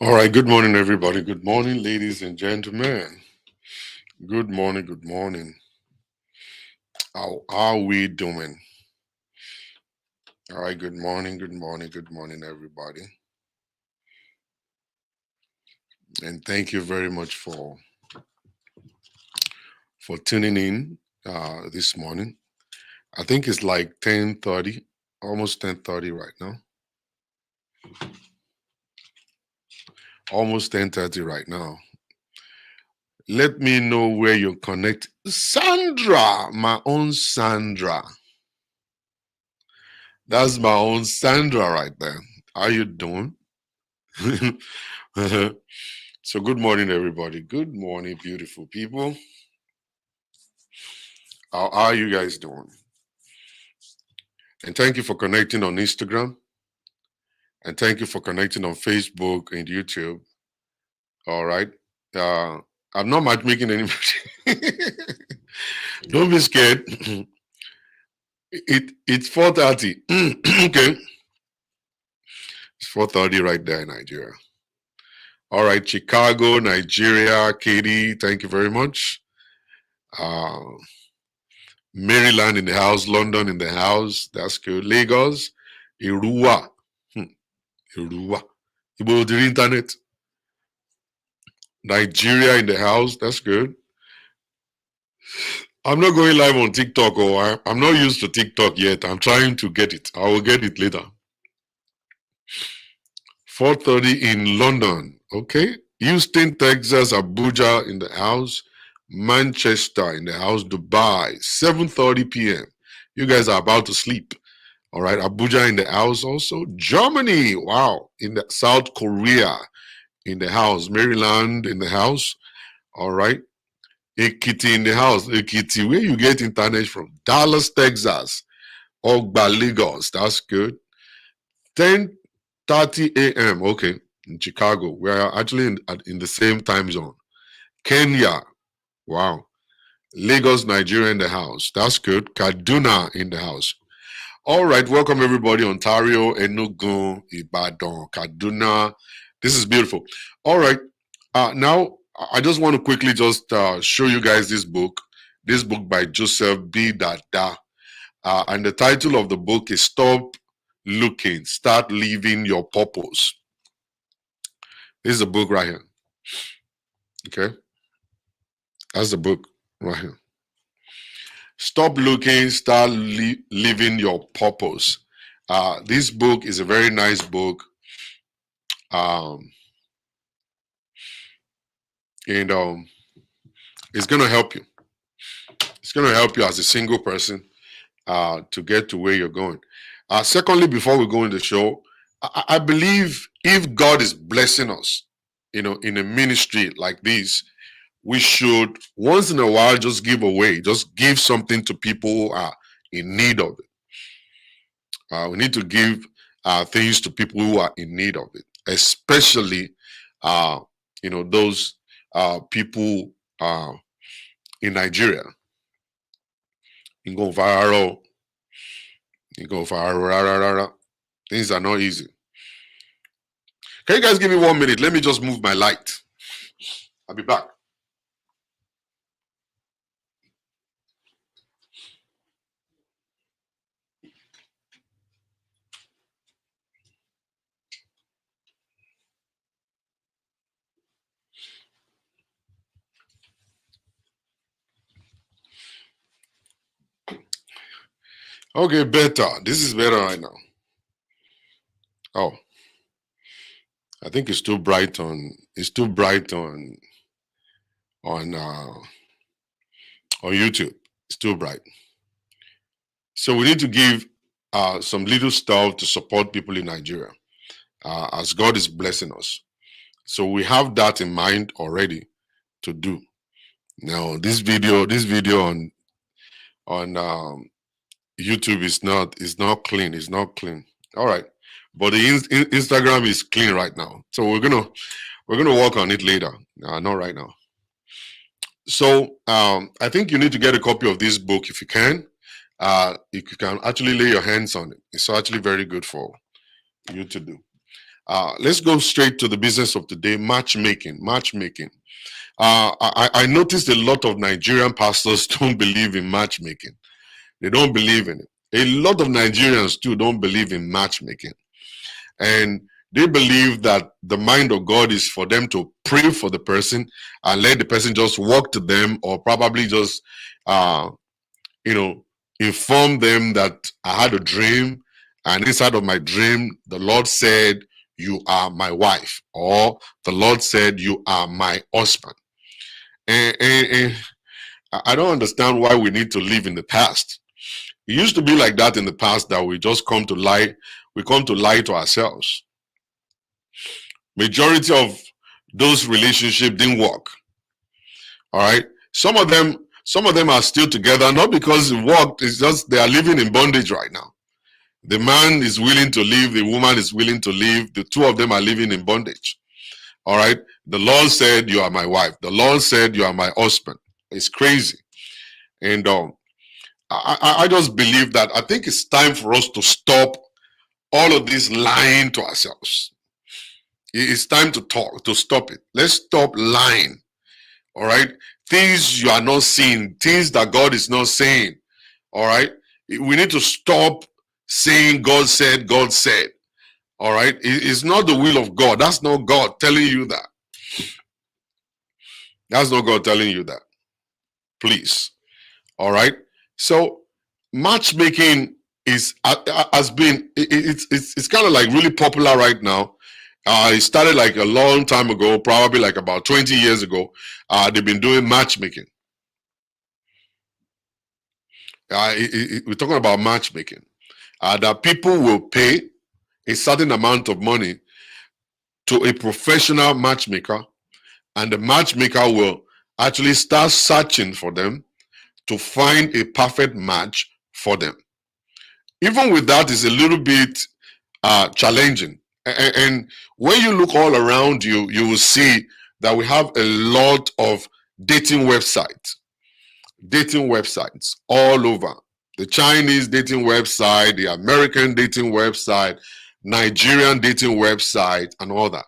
All right, good morning, everybody. Good morning, ladies and gentlemen. Good morning, good morning. How are we doing? All right, good morning, good morning, good morning, everybody. And thank you very much for tuning in this morning. I think it's like 10:30, almost 10:30 right now. Almost 10:30 right now. Let me know where you connect. Sandra, my own Sandra. That's my own Sandra right there. How you doing? So good morning, everybody. Good morning, beautiful people. How are you guys doing? And thank you for connecting on Instagram. And thank you for connecting on Facebook and YouTube. All right. Uh, I'm not matchmaking anybody. Don't be scared. It's 4:30. Okay. It's 4:30 right there in Nigeria. All right, Chicago, Nigeria, Katie, thank you very much. Uh, Maryland in the house, London in the house. That's good. Lagos, Irua. Irua. Ibo the internet. Nigeria in the house. That's good. I'm not going live on TikTok, or I'm not used to TikTok yet. I'm trying to get it. I will get it later. 4:30 in London. Okay. Houston, Texas, Abuja in the house. Manchester in the house. Dubai, 7:30 p.m. You guys are about to sleep. All right. Abuja in the house also. Germany. Wow. In the South Korea in the house. Maryland in the house. All right. Ekiti in the house. Ekiti, where you get internet from? Dallas, Texas. Ogba, Lagos. That's good. 10:30 a.m. Okay. In Chicago. We're actually in the same time zone. Kenya. Wow. Lagos, Nigeria in the house. That's good. Kaduna in the house. All right. Welcome, everybody. Ontario, Enugu, Ibadan, Kaduna. This is beautiful. All right. Now, I just want to quickly just show you guys this book. This book by Joseph B. Dada. And the title of the book is Stop Looking, Start Living Your Purpose. This is a book right here. Okay. That's the book right here. Stop looking, start living your purpose. This book is a very nice book. And it's going to help you. It's going to help you as a single person to get to where you're going. Secondly, before we go in the show, I believe if God is blessing us, in a ministry like this, we should once in a while just give away, just give something to people who are in need of it. We need to give things to people who are in need of it, especially those people in Nigeria. You go viral. You go viral. Things are not easy. Can you guys give me 1 minute? Let me just move my light. I'll be back. Okay, better. This is better right now. Oh, I think it's too bright on. It's too bright on YouTube. It's too bright. So we need to give some little stuff to support people in Nigeria, as God is blessing us. So we have that in mind already to do. Now this video on YouTube is not clean. It's not clean. All right, but the Instagram is clean right now. So we're gonna work on it later. Not right now. So I think you need to get a copy of this book if you can. If you can actually lay your hands on it, it's actually very good for you to do. Let's go straight to the business of today, matchmaking. Matchmaking. I noticed a lot of Nigerian pastors don't believe in matchmaking. They don't believe in it. A lot of Nigerians too don't believe in matchmaking. And they believe that the mind of God is for them to pray for the person and let the person just walk to them, or probably just, inform them that I had a dream, and inside of my dream, the Lord said, "You are my wife," or the Lord said, "You are my husband." And I don't understand why we need to live in the past. It used to be like that in the past, that we just come to lie. We come to lie to ourselves. Majority of those relationships didn't work. All right. Some of them are still together, not because it worked, it's just they are living in bondage right now. The man is willing to leave, the woman is willing to leave, the two of them are living in bondage. All right. The Lord said, "You are my wife." The Lord said, "You are my husband." It's crazy. And I just believe that I think it's time for us to stop all of this lying to ourselves. It's time to stop it. Let's stop lying. All right. Things you are not seeing, things that God is not saying. All right. We need to stop saying God said, God said. All right. It's not the will of God. That's not God telling you that. That's not God telling you that. Please. All right. So matchmaking has been, it's kind of like really popular right now. It started like a long time ago, probably like about 20 years ago. They've been doing matchmaking. We're talking about matchmaking. That people will pay a certain amount of money to a professional matchmaker, and the matchmaker will actually start searching for them to find a perfect match for them. Even with that, it's a little bit challenging. And when you look all around you, you will see that we have a lot of dating websites all over. The Chinese dating website, the American dating website, Nigerian dating website, and all that.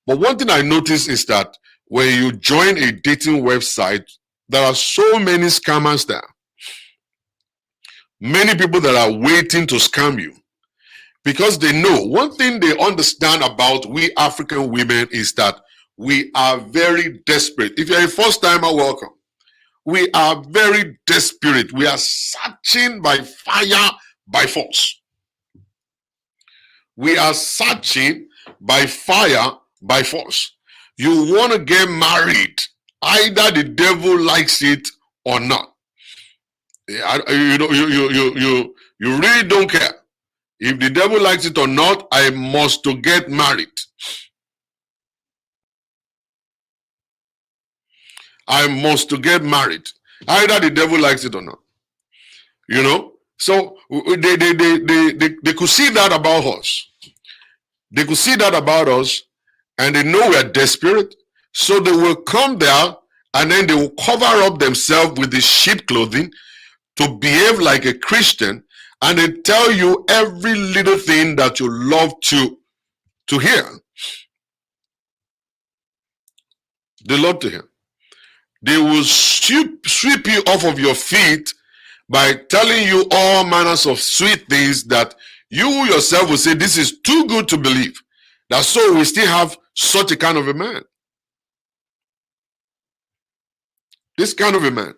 But one thing I noticed is that when you join a dating website, there are so many scammers there. Many people that are waiting to scam you, because they know one thing they understand about we African women is that we are very desperate. If you're a first timer, welcome. We are very desperate. We are searching by fire, by force. We are searching by fire, by force. You want to get married, either the devil likes it or not. You really don't care. If the devil likes it or not, I must to get married. I must to get married. Either the devil likes it or not. You know? So they could see that about us. They could see that about us, and they know we are desperate. So they will come there, and then they will cover up themselves with the sheep clothing to behave like a Christian, and they tell you every little thing that you love to hear. They love to hear. They will sweep you off of your feet by telling you all manners of sweet things that you yourself will say, this is too good to believe. That's so we still have such a kind of a man. This kind of a man.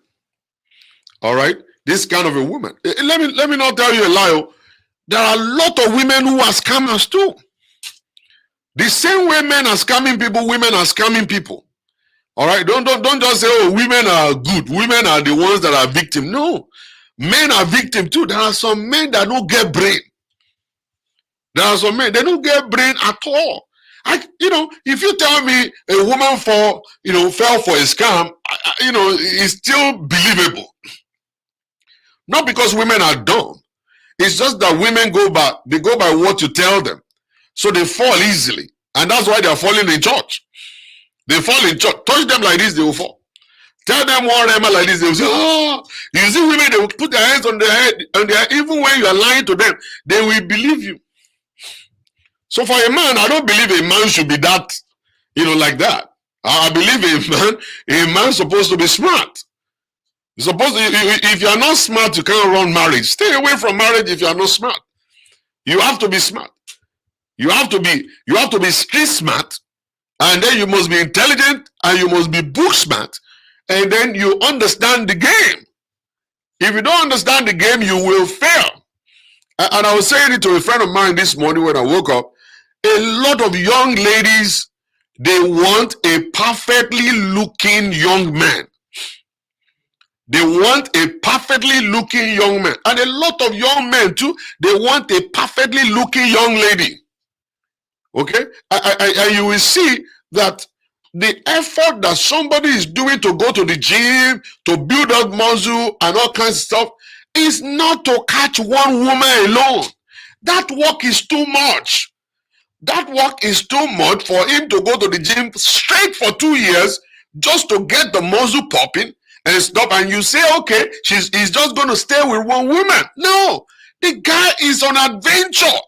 All right? This kind of a woman. Let me not tell you a lie. There are a lot of women who are scammers too. The same way men are scamming people, women are scamming people. All right, don't just say, oh, women are good. Women are the ones that are victim. No, men are victim too. There are some men that don't get brain. There are some men, they don't get brain at all. If you tell me a woman fell for a scam, it's still believable. Not because women are dumb. It's just that women go by what you tell them. So they fall easily. And that's why they're falling in church. They fall in church. Touch them like this, they will fall. Tell them one rema like this, they will say, oh, you see women, they will put their hands on their head, and even when you are lying to them, they will believe you. So for a man, I don't believe a man should be that, like that. I believe a man supposed to be smart. You're supposed to, if you are not smart, you can't run marriage. Stay away from marriage if you are not smart. You have to be smart. You have to be street smart, and then you must be intelligent, and you must be book smart, and then you understand the game. If you don't understand the game, you will fail. And I was saying it to a friend of mine this morning when I woke up. A lot of young ladies, they want a perfectly looking young man. They want a perfectly looking young man. And a lot of young men too, they want a perfectly looking young lady. Okay? And you will see that the effort that somebody is doing to go to the gym, to build up muscle and all kinds of stuff, is not to catch one woman alone. That work is too much. That work is too much for him to go to the gym straight for 2 years just to get the muscle popping and stop. And you say, okay, he's just going to stay with one woman. No, the guy is on adventure.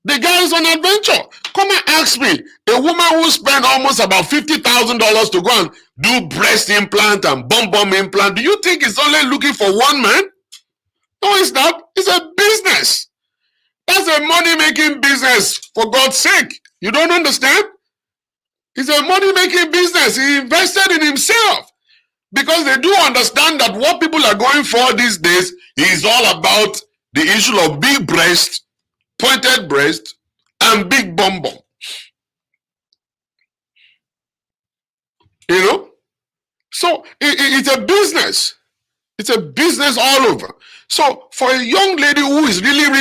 The guy is on adventure. Come and ask me, a woman who spent almost about $50,000 to go and do breast implant and bum implant, do you think he's only looking for one man? No, it's not. It's a business. That's a money-making business, for God's sake. You don't understand? It's a money-making business. He invested in himself. Because they do understand that what people are going for these days is all about the issue of big breast, pointed breast, and big bum. So it's a business. It's a business all over. So for a young lady who is really, a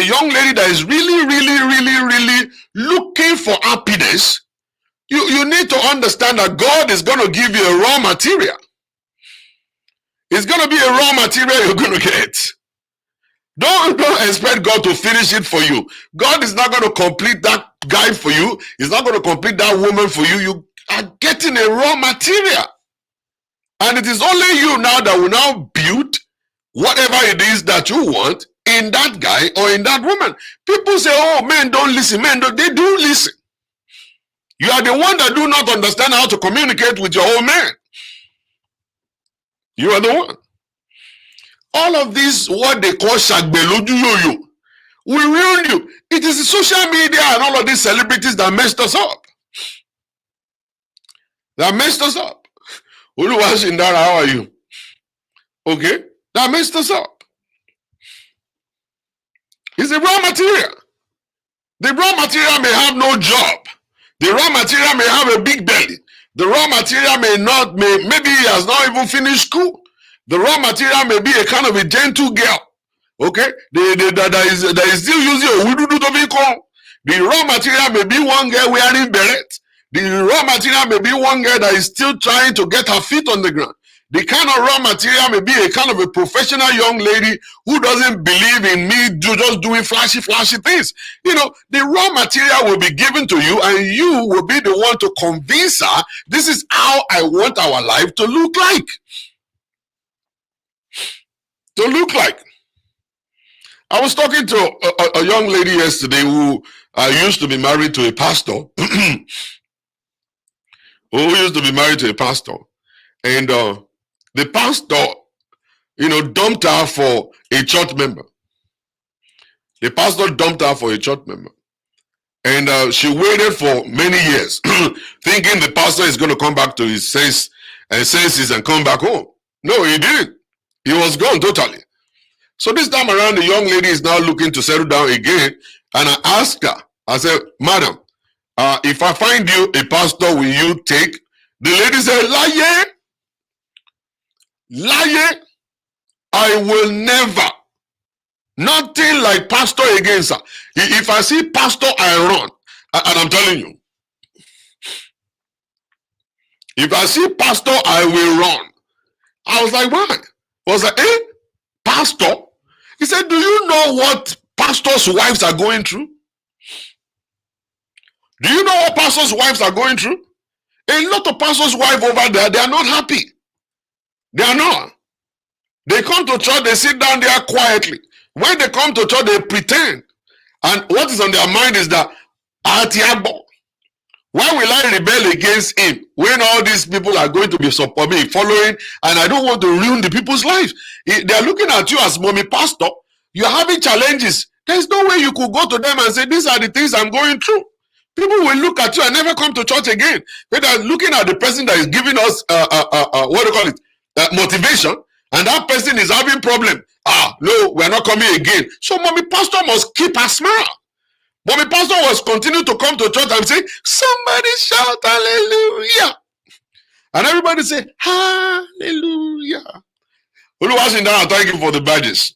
young lady that is really looking for happiness, you need to understand that God is going to give you a raw material. It's going to be a raw material you're going to get. Don't expect God to finish it for you. God is not going to complete that guy for you. He's not going to complete that woman for you. You are getting a raw material. And it is only you now that will now build whatever it is that you want in that guy or in that woman. People say, oh, men don't listen. Men don't. They do listen. You are the one that do not understand how to communicate with your own man. You are the one. All of this, what they call shagbeloju yo-yo, will ruin you. It is the social media and all of these celebrities that messed us up. That messed us up. Uluwashindara, how are you? Okay? That messed us up. It's the raw material. The raw material may have no job. The raw material may have a big belly. The raw material maybe he has not even finished school. The raw material may be a kind of a gentle girl. Okay? That is still using a wududu to be called. The raw material may be one girl wearing beret. The raw material may be one girl that is still trying to get her feet on the ground. The kind of raw material may be a kind of a professional young lady who doesn't believe in me just doing flashy things. The raw material will be given to you, and you will be the one to convince her, this is how I want our life to look like. I was talking to a young lady yesterday who used to be married to a pastor. And the pastor, dumped her for a church member. The pastor dumped her for a church member. And she waited for many years, thinking the pastor is going to come back to his senses and come back home. No, he didn't. He was gone totally. So this time around, the young lady is now looking to settle down again. And I asked her, I said, madam, if I find you a pastor, will you take? The lady said, Lie, I will never. Nothing like pastor against her. If I see pastor, I run. And I'm telling you, if I see pastor, I will run. I was like, why? I was like, pastor? He said, do you know what pastors' wives are going through? Do you know what pastors' wives are going through? A lot of pastors' wives over there, they are not happy. They are not. They come to church, they sit down there quietly. When they come to church, they pretend. And what is on their mind is that, why will I rebel against him when all these people are going to be supporting me, following, and I don't want to ruin the people's lives? They are looking at you as mommy pastor. You're having challenges. There's no way you could go to them and say, these are the things I'm going through. People will look at you and never come to church again. They are looking at the person that is giving us, what do you call it, motivation, and that person is having problem. No, we're not coming again. So mommy pastor must keep her smile. Mommy pastor was continue to come to church and say, somebody shout hallelujah. And everybody say, hallelujah. Oluwasinda, thank you for the badges.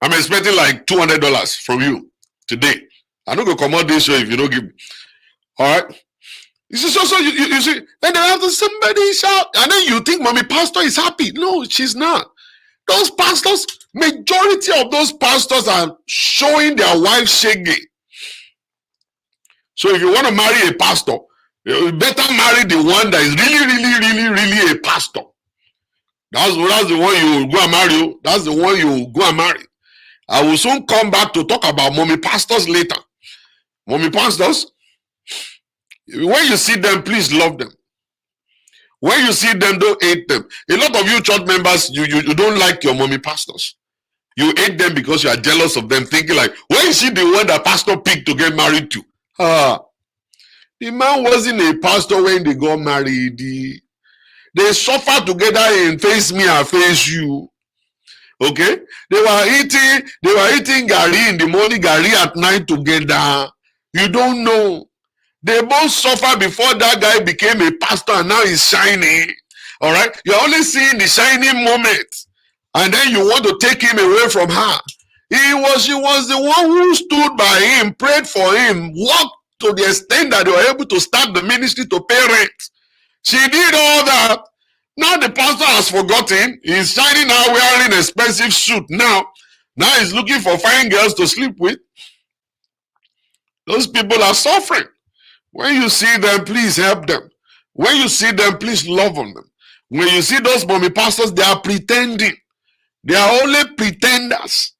I'm expecting like $200 from you today. I'm not going to come out this show if you don't give me. All right. You see, so you see, then they have to somebody shout, and then you think mommy pastor is happy. No, she's not. Those pastors, majority of those pastors are showing their wife shaggy. So if you want to marry a pastor, you better marry the one that is really a pastor. That's the one you will go and marry. That's the one you will go and marry. I will soon come back to talk about mommy pastors later. Mommy pastors, when you see them, please love them. When you see them, don't hate them. A lot of you church members, you don't like your mommy pastors. You hate them because you are jealous of them, thinking like, why is she the one that pastor picked to get married to? The man wasn't a pastor when they got married. They suffered together in face me and face you. Okay? They were eating gari in the morning, gari at night together. You don't know. They both suffered before that guy became a pastor and now he's shining. All right? You're only seeing the shining moment. And then you want to take him away from her. She was the one who stood by him, prayed for him, worked to the extent that they were able to start the ministry to pay rent. She did all that. Now the pastor has forgotten. He's shining now wearing an expensive suit now. Now he's looking for fine girls to sleep with. Those people are suffering. When you see them, please help them. When you see them, please love on them. When you see those mommy pastors, they are pretending. They are only pretenders.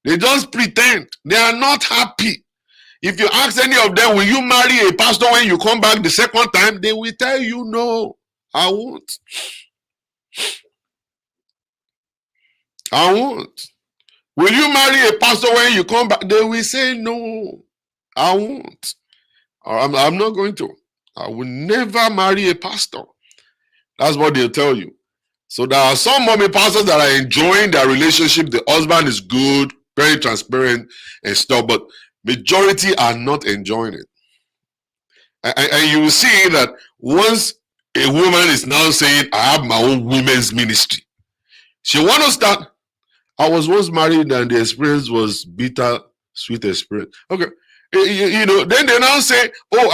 They just pretend. They are not happy. If you ask any of them, will you marry a pastor when you come back the second time? They will tell you, no, I won't. I won't. Will you marry a pastor when you come back? They will say, no, I won't. I'm not going to. I will never marry a pastor. That's what they'll tell you. So there are some mommy pastors that are enjoying their relationship. The husband is good, very transparent and stuff, but majority are not enjoying it. And you will see that once a woman is now saying, I have my own women's ministry, she want to start. I was once married and the experience was bitter, sweet experience. Okay. You know, then they now say, oh,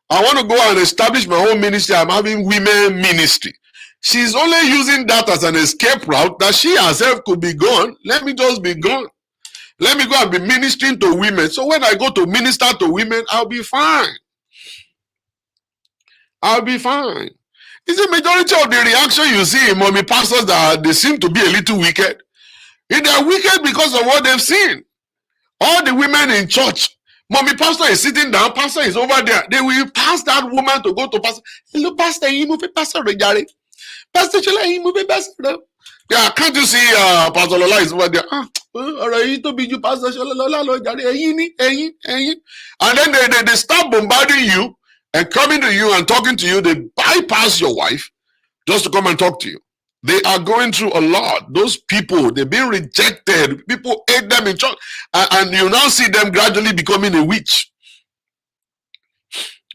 I want to go and establish my own ministry. I'm having women ministry. She's only using that as an escape route that she herself could be gone. Let me just be gone. Let me go and be ministering to women. So when I go to minister to women, I'll be fine. I'll be fine. It's the majority of the reaction you see in mommy pastors that they seem to be a little wicked. They are wicked because of what they've seen. All the women in church, mommy pastor is sitting down, pastor is over there. They will pass that woman to go to pastor. Hello, pastor, you move pastor Regari. Pastor Chola, you move pastor. Yeah, can't you see Pastor Lola is over there? Alright, to be you, Pastor Lola, and then they start bombarding you and coming to you and talking to you. They bypass your wife just to come and talk to you. They are going through a lot. Those people, they've been rejected. People hate them in church. And you now see them gradually becoming a witch.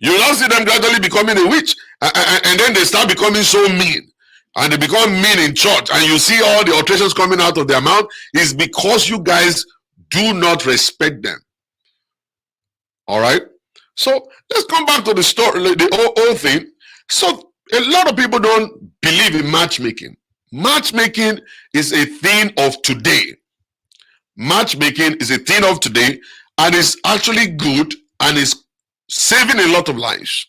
You now see them gradually becoming a witch. And then they start becoming so mean. And they become mean in church. And you see all the alterations coming out of their mouth. Is because you guys do not respect them. All right? So let's come back to the story, the whole thing. So a lot of people don't believe in matchmaking. Matchmaking is a thing of today. Matchmaking is a thing of today, and it's actually good and is saving a lot of lives.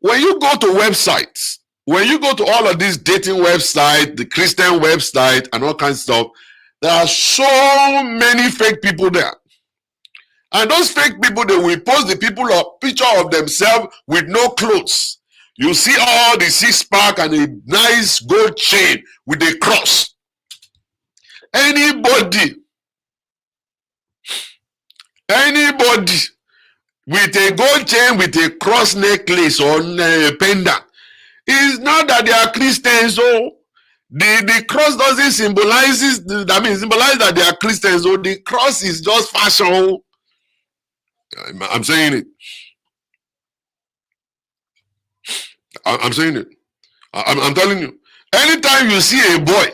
When you go to websites, when you go to all of these dating websites, the Christian website and all kinds of stuff, There are so many fake people there. And those fake people, they will post the people a picture of themselves with no clothes. You see all the six-pack and a nice gold chain with a cross. Anybody with a gold chain with a cross necklace or a pendant, it's not that they are Christians. So the cross doesn't symbolize that they are Christians. So the cross is just fashion. I'm saying it. I'm saying it. I'm telling you. Anytime you see a boy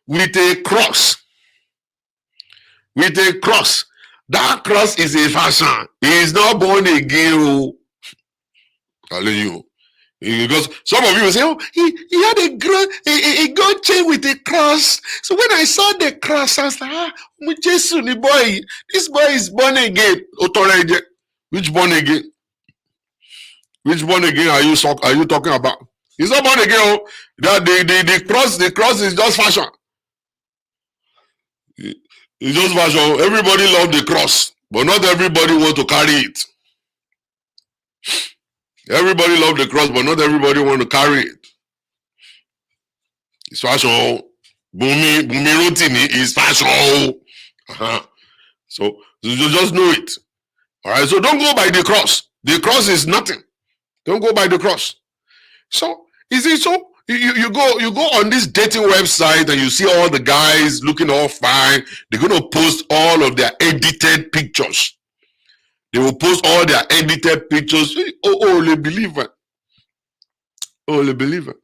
with a cross, that cross is a fashion. He is not born again. Telling you. Because some of you will say, oh, he had a gold chain with a cross. So when I saw the cross, I was like, Jesus, boy, this boy is born again. Which born again? Which born again are you talking about? He's not born again. The cross is just fashion. It's just fashion. Everybody loves the cross, but not everybody wants to carry it. Everybody loves the cross, but not everybody wants to carry it. It's fashion. Bumi Rotimi is fashion. So you just know it. All right. So don't go by the cross. The cross is nothing. Don't go by the cross. So is it so? You go on this dating website and you see all the guys looking all fine. They're going to post all of their edited pictures. They will post all their edited pictures. Oh, the believer. Oh, the believer.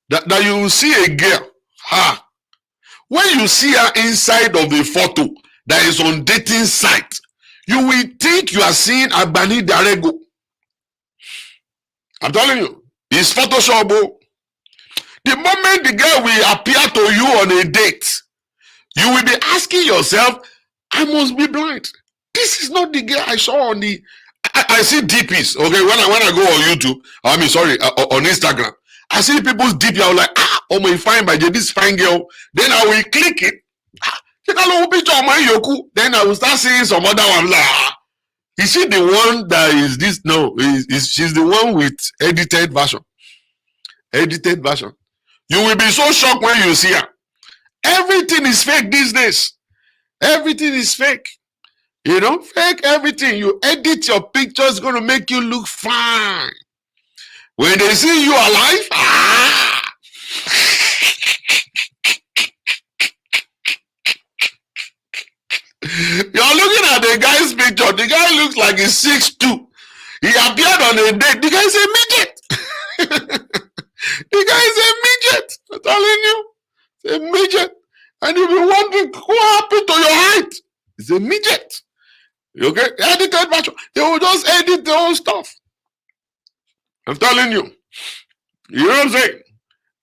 That you will see a girl. When you see her inside of the photo that is on dating site, you will think you are seeing Agbani Darego. I'm telling you, it's Photoshop. The moment the girl will appear to you on a date, you will be asking yourself, I must be blind. This is not the girl I saw on the. I see DPs. Okay, when I go on YouTube, on Instagram, I see people's DP. I'm like, oh my fine by this fine girl. Then I will click it. Take a little picture of my Yoku. Then I will start seeing some other one. Like, is she the one that is this? No, she's the one with edited version. Edited version. You will be so shocked when you see her. Everything is fake these days. Everything is fake. You know, fake everything. You edit your pictures, going to make you look fine. When they see you alive, you're looking at the guy's picture. The guy looks like he's 6'2". He appeared on a date. The guy is a midget. The guy is a midget. I'm telling you. It's a midget. And you'll be wondering, what happened to your height? It's a midget. Okay? Edited version. They will just edit their own stuff. I'm telling you. You know what I'm saying?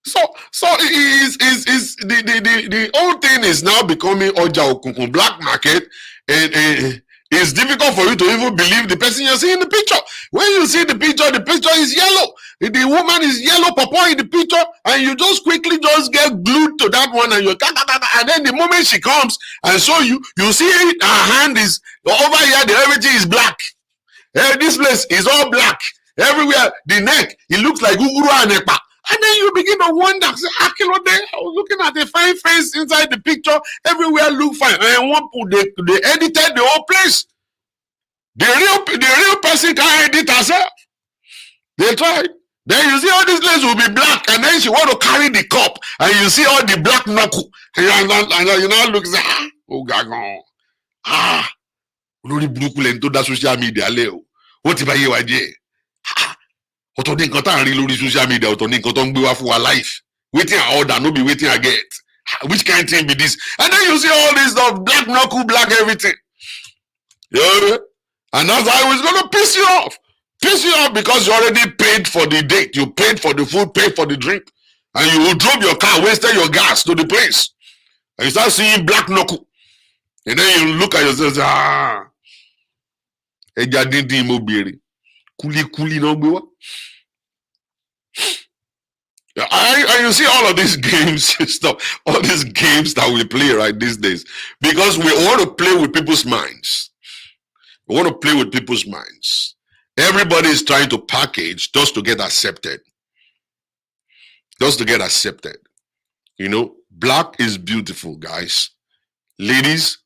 So the whole thing is now becoming Oja Okunkun, black market, and it's difficult for you to even believe the person you're seeing in the picture. When you see the picture is yellow. The woman is yellow papa in the picture, and you just quickly just get glued to that one, and and then the moment she comes and show you, you see her hand is over here, everything is black. This place is all black. Everywhere, the neck, it looks like Uguru and Ekpa. And then you begin to wonder, say, I was looking at the fine face inside the picture, everywhere look fine. And they edited the whole place. The real person can't edit herself. They tried. Then you see all these places will be black, and then she want to carry the cup, and you see all the black knuckle. And you now look and say, oh gagon. Olórí burúkú lẹ́ni tó dá social media lẹ́ o. Ó ti bá yé wa jẹ́. Ọ̀tọ̀ ní nǹkan tá à ń rí lórí social media, ọ̀tọ̀ ní nǹkan tó ń gbé wá fún wa life. Waiting I order, no be waiting I get. Which kind of thing be this? And then you see all this stuff, black knuckle, black everything. You know? And that's how it's going to piss you off. Piss you off because you already paid for the date. You paid for the food, paid for the drink. And you drove your car, wasted your gas to the place. And you start seeing black knuckle. And then you look at yourself and say, ẹja díndín mo béèrè. Kúlíkúlí náà gbé wá. I you see all of these games stuff, all these games that we play right these days, because we want to play with people's minds. We want to play with people's minds. Everybody is trying to package just to get accepted. Just to get accepted. You know, black is beautiful, guys. Ladies,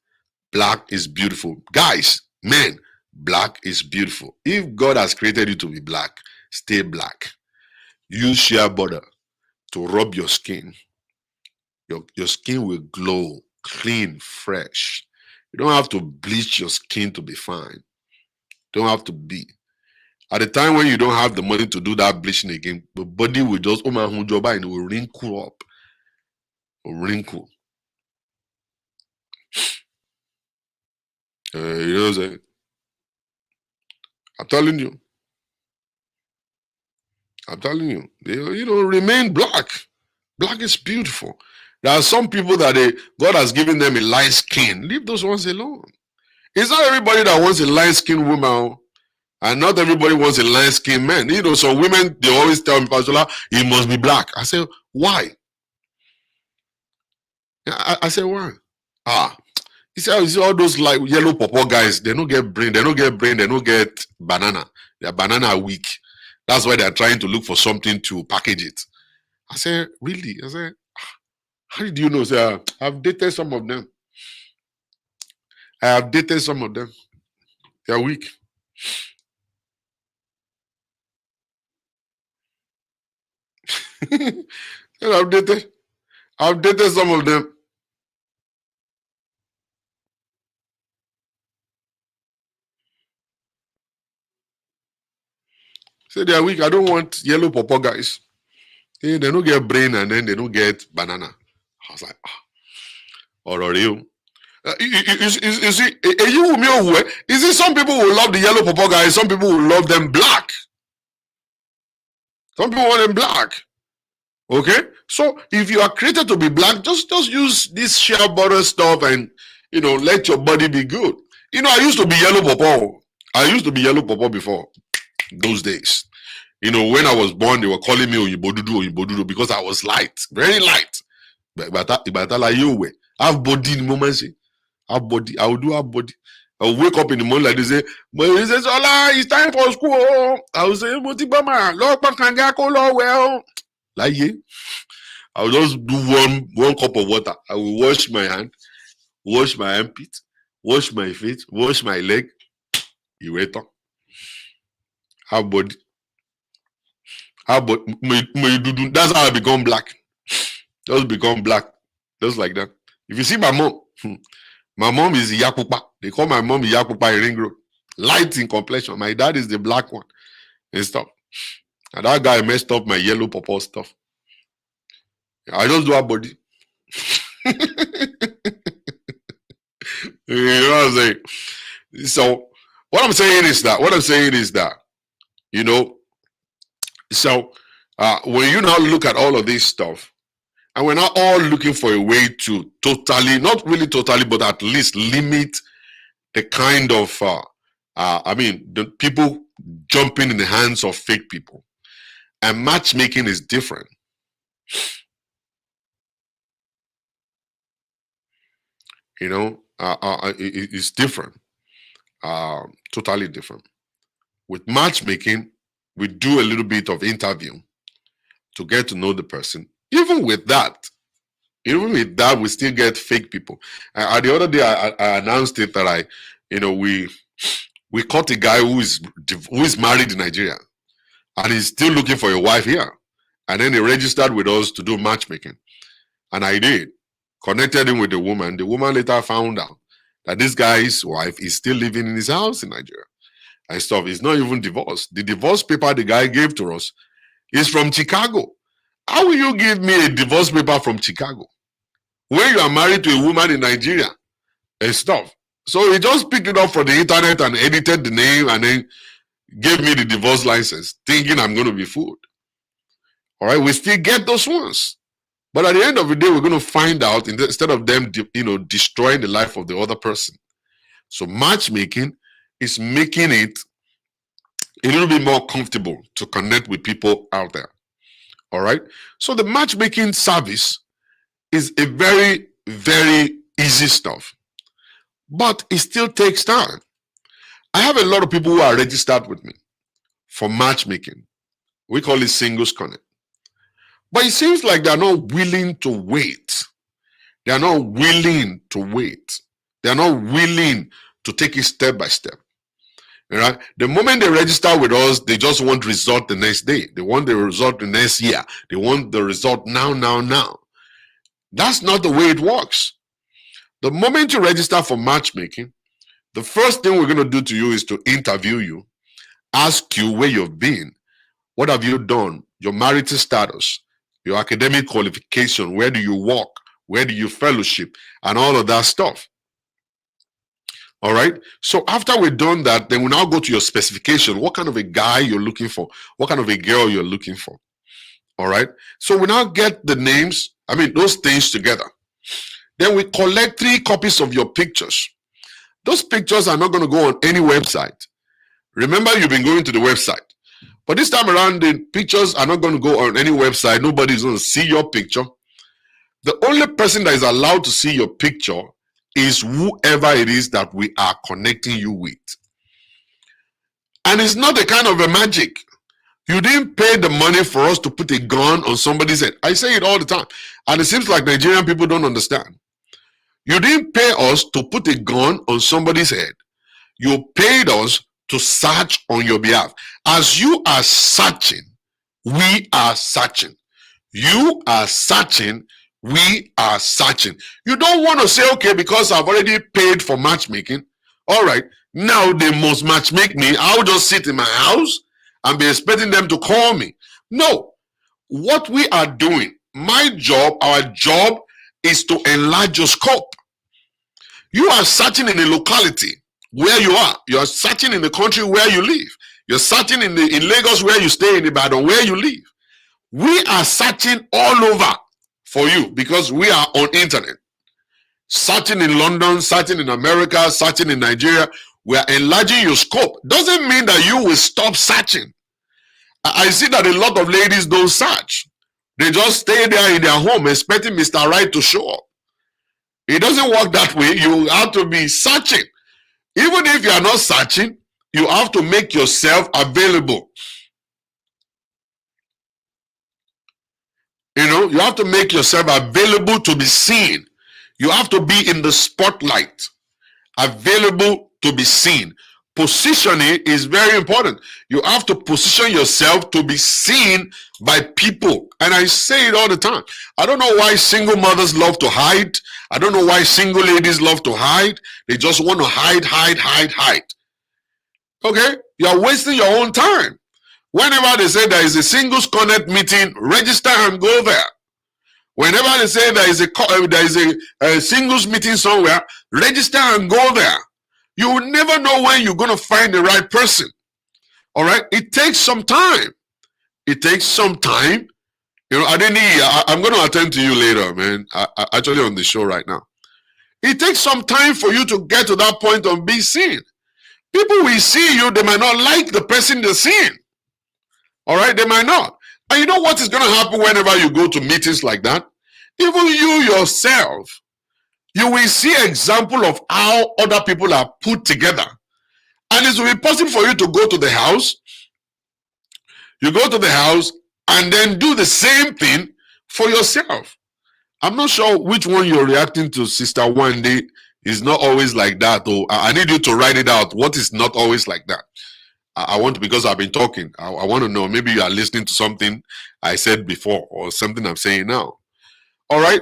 black is beautiful. Guys, men, black is beautiful. If God has created you to be black, stay black. Use shea butter to rub your skin. Your skin will glow, clean, fresh. You don't have to bleach your skin to be fine. Don't have to be. At the time when you don't have the money to do that bleaching again, the body will just, oh my job, and it will wrinkle up. Wrinkle. You know what I'm saying? I'm telling you. I'm telling you. You know, remain black. Black is beautiful. There are some people that God has given them a light skin. Leave those ones alone. It's not everybody that wants a light skinned woman. And not everybody wants a light skinned man. You know, some women, they always tell me, Pastor, he must be black. I say, why? I say, why? You see all those like yellow purple guys, they don't get brain, they don't get banana. Their banana are weak. That's why they're trying to look for something to package it. I say, really? I say, how did you know? Say, I've dated some of them. I have dated some of them. They're weak. I've dated some of them. Say they are weak. I don't want yellow purple guys. They don't get brain and then they don't get banana. I was like, or you. You see, you see, some people will love the yellow purple guys, some people will love them black. Some people want them black. Okay? So if you are created to be black, just use this shea butter stuff and let your body be good. I used to be yellow purple. I used to be yellow purple before those days. When I was born, they were calling me Oyibodudu because I was light, very light. But like you have body in the moment. Have body. I will do have body. I will wake up in the morning like they say, but he says, Ola, it's time for school. I will say, Motibama, Lord Pakangako, well. Like ye. I will just do one cup of water. I will wash my hand, wash my armpit, wash my feet, wash my leg. You wait on. Have body. Have body. That's how I become black. Just become black. Just like that. If you see my mom is Yakupa. They call my mom Yakupa in Ring Road. Light in complexion. My dad is the black one and stuff. And that guy messed up my yellow purple stuff. I just do a body. You know what I'm saying? So what I'm saying is that, so when you now look at all of this stuff, and we're not all looking for a way to totally, not really totally, but at least limit the kind of, the people jumping in the hands of fake people. And matchmaking is different. It's different. Totally different. With matchmaking, we do a little bit of interview to get to know the person. Even with that, we still get fake people. The other day, I announced it that we caught a guy who is married in Nigeria, and he's still looking for a wife here. And then he registered with us to do matchmaking, and I did. Connected him with the woman. The woman later found out that this guy's wife is still living in his house in Nigeria and stuff. He's not even divorced. The divorce paper the guy gave to us is from Chicago. How will you give me a divorce paper from Chicago when you are married to a woman in Nigeria and stuff? So he just picked it up from the internet and edited the name and then gave me the divorce license, thinking I'm going to be fooled. All right, we still get those ones. But at the end of the day, we're going to find out, instead of them, destroying the life of the other person. So matchmaking is making it a little bit more comfortable to connect with people out there. All right. So the matchmaking service is a very, very easy stuff, but it still takes time. I have a lot of people who are registered with me for matchmaking. We call it singles connect. But it seems like they're not willing to wait. They are not willing to wait. They are not willing to take it step by step. All right. The moment they register with us, they just want result the next day. They want the result the next year. They want the result now, now, now. That's not the way it works. The moment you register for matchmaking, the first thing we're going to do to you is to interview you, ask you where you've been, what have you done, your marital status, your academic qualification, where do you work, where do you fellowship, and all of that stuff. All right. So after we've done that, then we now go to your specification. What kind of a guy you're looking for? What kind of a girl you're looking for? All right. So we now get the names, those things together. Then we collect 3 copies of your pictures. Those pictures are not going to go on any website. Remember, you've been going to the website. But this time around, the pictures are not going to go on any website. Nobody's going to see your picture. The only person that is allowed to see your picture is whoever it is that we are connecting you with. And it's not a kind of a magic. You didn't pay the money for us to put a gun on somebody's head. I say it all the time. And it seems like Nigerian people don't understand. You didn't pay us to put a gun on somebody's head. You paid us to search on your behalf. As you are searching, we are searching. You are searching, we are searching. You don't want to say, okay, because I've already paid for matchmaking, all right, now they must matchmake me. I'll just sit in my house and be expecting them to call me. No. What we are doing, my job, our job, is to enlarge your scope. You are searching in a locality where you are. You are searching in the country where you live. You're searching in Lagos where you stay, in Ibadan where you live. We are searching all over for you because we are on internet. Searching in London, searching in America, searching in Nigeria. We are enlarging your scope. Doesn't mean that you will stop searching. I see that a lot of ladies don't search. They just stay there in their home expecting Mr. Right to show up. It doesn't work that way. You have to be searching. Even if you are not searching, you have to make yourself available. You have to make yourself available to be seen. You have to be in the spotlight, available to be seen. Positioning is very important. You have to position yourself to be seen by people. And I say it all the time. I don't know why single mothers love to hide. I don't know why single ladies love to hide. They just want to hide, hide, hide, hide. Okay? You're wasting your own time. Whenever they say there is a singles connect meeting, register and go there. Whenever they say there is a singles meeting somewhere, register and go there. You will never know when you're going to find the right person. All right? It takes some time. It takes some time. I'm going to attend to you later, man. I actually on the show right now. It takes some time for you to get to that point of being seen. People will see you, they might not like the person they're seeing. All right? They might not. And you know what is going to happen whenever you go to meetings like that? Even you yourself, you will see an example of how other people are put together. And it will be possible for you to go to the house. You go to the house and then do the same thing for yourself. I'm not sure which one you're reacting to, Sister Wande. Is not always like that, though. I need you to write it out. What is not always like that? I want to, because I've been talking. I want to know. Maybe you are listening to something I said before or something I'm saying now. All right?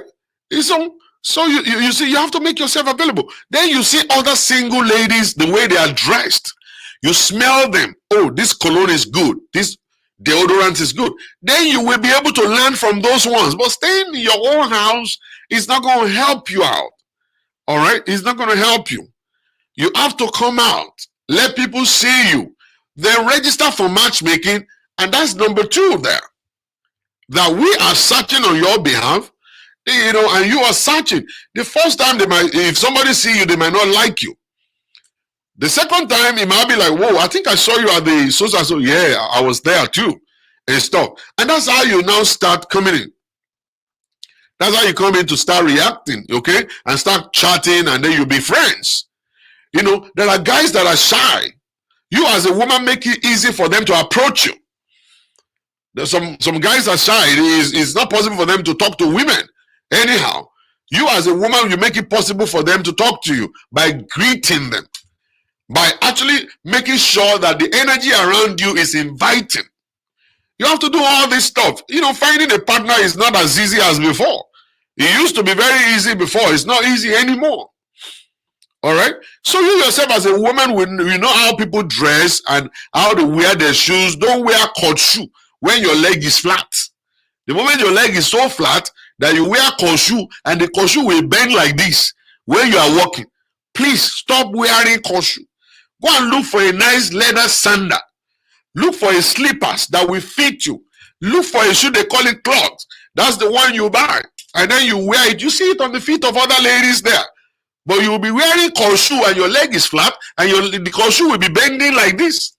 So you see, you have to make yourself available. Then you see other single ladies, the way they are dressed. You smell them. Oh, this cologne is good. This deodorant is good. Then you will be able to learn from those ones. But staying in your own house is not going to help you out. All right? It's not going to help you. You have to come out. Let people see you. Then register for matchmaking. And that's number 2 there. That we are searching on your behalf. And you are searching. The first time, if somebody see you, they might not like you. The second time, it might be like, whoa, I think I saw you at the so. Yeah, I was there too. and stuff. And that's how you now start coming in. That's how you come in to start reacting, okay? And start chatting, and then you'll be friends. You know, there are guys that are shy. You as a woman make it easy for them to approach you. There's some guys are shy. It's not possible for them to talk to women. Anyhow, you as a woman, you make it possible for them to talk to you by greeting them, by actually making sure that the energy around you is inviting. You have to do all this stuff. You know, finding a partner is not as easy as before. It used to be very easy before. It's not easy anymore. All right. So you yourself as a woman, you know how people dress and how they wear their shoes. Don't wear court shoe when your leg is flat. The moment your leg is so flat that you wear court shoe and the court shoe will bend like this when you are walking, please stop wearing court shoe. Go and look for a nice leather sandal. Look for a slippers that will fit you. Look for a shoe, they call it clogs. That's the one you buy. And then you wear it. You see it on the feet of other ladies there. But you will be wearing court shoe and your leg is flat and the court shoe will be bending like this.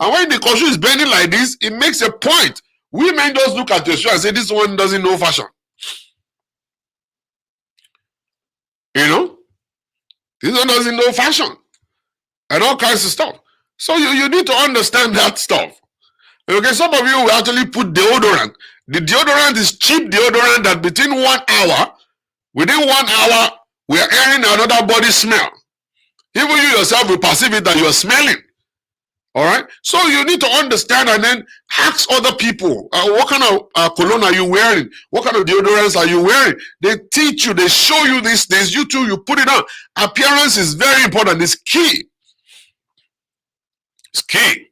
And when the court shoe is bending like this, it makes a point. Women just look at your shoe and say, this one doesn't know fashion. You know? This one doesn't know fashion. And all kinds of stuff. So you need to understand that stuff. Okay, some of you will actually put deodorant. The deodorant is cheap deodorant that within 1 hour, within 1 hour, we are airing another body smell. Even you yourself will perceive it that you are smelling. All right. So you need to understand and then ask other people, what kind of cologne are you wearing? What kind of deodorants are you wearing? They teach you, they show you these things. You too, you put it on. Appearance is very important. It's key. It's key.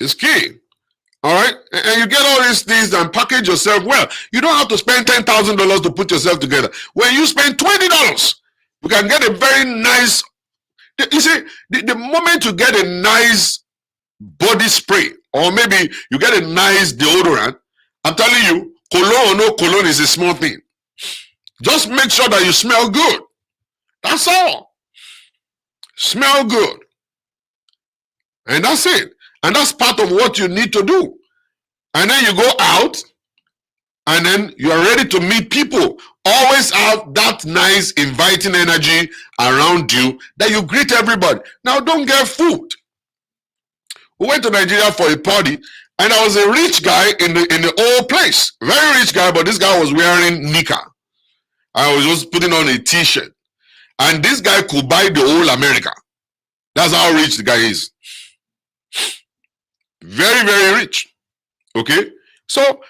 It's key. All right. And you get all these things and package yourself well. You don't have to spend $10,000 to put yourself together. When you spend $20, you can get a very nice. You see, the moment you get a nice body spray, or maybe you get a nice deodorant, I'm telling you, cologne or no cologne is a small thing. Just make sure that you smell good. That's all. Smell good. And that's it. And that's part of what you need to do. And then you go out, and then you are ready to meet people. Always have that nice inviting energy around you that you greet everybody. Now don't get fooled. We went to Nigeria for a party, and there was a rich guy in the old place. Very rich guy, but this guy was wearing nika. I was just putting on a t-shirt. And this guy could buy the whole America. That's how rich the guy is. Very, very rich. Okay? So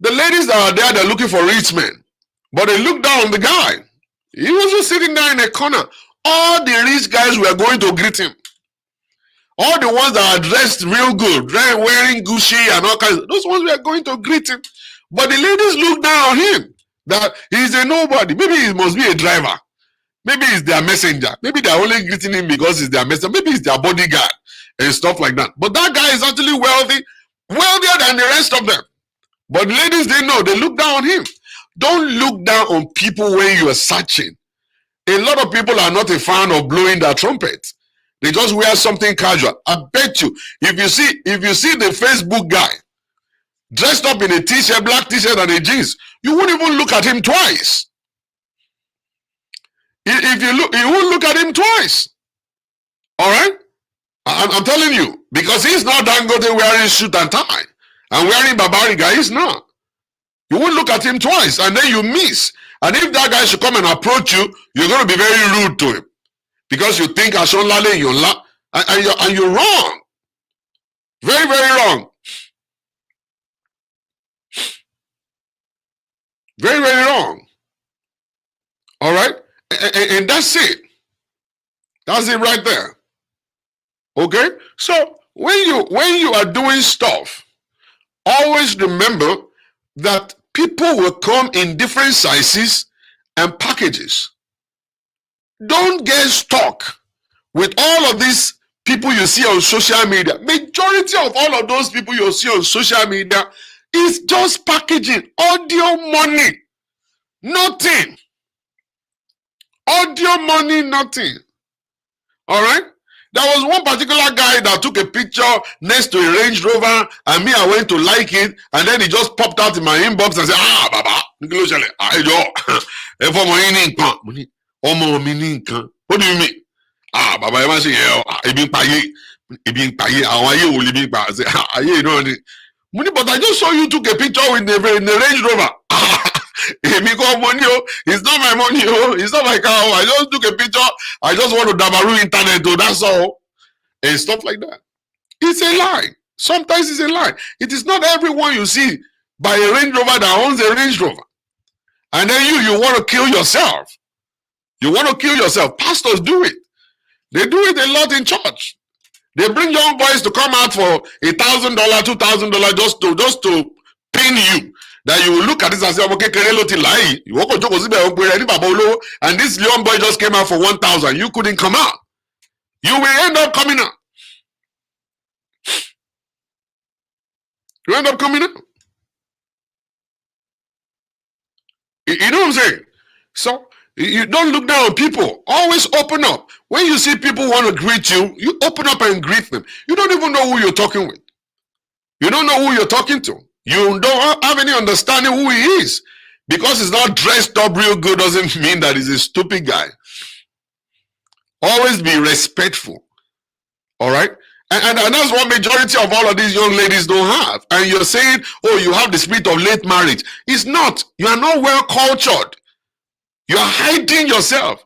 the ladies that are there, they're looking for rich men. But they looked down on the guy. He was just sitting there in a corner. All the rich guys were going to greet him. All the ones that are dressed real good, wearing Gucci and all kinds of, those ones were going to greet him. But the ladies looked down on him. That he's a nobody. Maybe he must be a driver. Maybe he's their messenger. Maybe they're only greeting him because he's their messenger. Maybe he's their bodyguard and stuff like that. But that guy is actually wealthy, wealthier than the rest of them. But ladies, they know, they look down on him. Don't look down on people when you are searching. A lot of people are not a fan of blowing their trumpet. They just wear something casual. I bet you, if you see the Facebook guy dressed up in a t-shirt, black t-shirt and a jeans, you won't even look at him twice. If you look, you won't look at him twice. All right? I'm telling you, because he's not Dangote wearing suit and tie and wearing Barbariga. He's not. You won't look at him twice, and then you miss. And if that guy should come and approach you, you're going to be very rude to him because you think Ashonlale Yonla, and you're wrong. Very, very wrong. Very, very wrong. All right, and that's it. That's it right there. Okay. So when you are doing stuff, always remember that people will come in different sizes and packages. Don't get stuck with all of these people you see on social media. Majority of all of those people you see on social media is just packaging, audio money, nothing. Audio money, nothing. All right? There was one particular guy that took a picture next to a Range Rover, and me, I went to like it, and then he just popped out in my inbox and said, "Ah, Baba, what do you mean? Ah, Baba, I say, but I just saw you took a picture in the Range Rover." It's not my money, it's not my car. I just took a picture. I just want to dabaru internet, that's all. And stuff like that. It's a lie. Sometimes it's a lie. It is not everyone you see by a Range Rover that owns a Range Rover. And then you want to kill yourself. You want to kill yourself. Pastors do it. They do it a lot in church. They bring young boys to come out for $1,000, $2,000 just to pin you. That you will look at this and say, okay, and this young boy just came out for 1,000. You couldn't come out. You will end up coming out. You end up coming out. You know what I'm saying? So you don't look down on people. Always open up. When you see people want to greet you, you open up and greet them. You don't even know who you're talking with. You don't know who you're talking to. You don't have any understanding who he is. Because he's not dressed up real good doesn't mean that he's a stupid guy. Always be respectful. All right? And that's what majority of all of these young ladies don't have. And you're saying, oh, you have the spirit of late marriage. It's not. You are not well cultured. You are hiding yourself.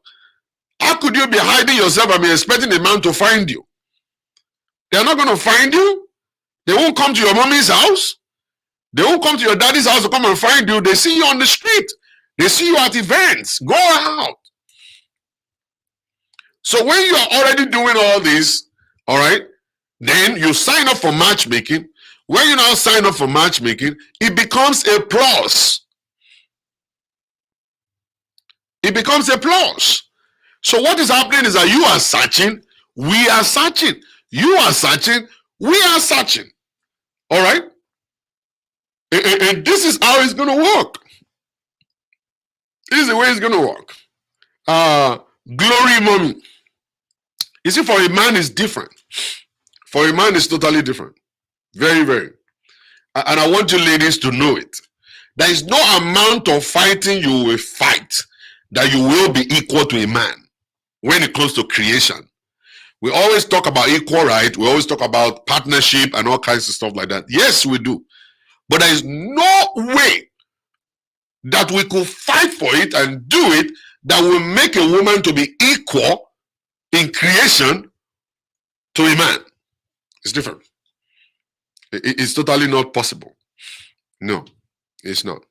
How could you be hiding yourself and be expecting a man to find you? They're not going to find you. They won't come to your mommy's house. They won't come to your daddy's house to come and find you. They see you on the street. They see you at events. Go out. So when you are already doing all this, all right, then you sign up for matchmaking. When you now sign up for matchmaking, it becomes a plus. It becomes a plus. So what is happening is that you are searching, we are searching. You are searching, we are searching. All right? And this is how it's going to work. This is the way it's going to work. Glory mommy. You see, for a man, it's different. For a man, it's totally different. Very, very. And I want you ladies to know it. There is no amount of fighting you will fight that you will be equal to a man when it comes to creation. We always talk about equal right. We always talk about partnership and all kinds of stuff like that. Yes, we do. But there is no way that we could fight for it and do it that will make a woman to be equal in creation to a man. It's different. It's totally not possible. No, it's not.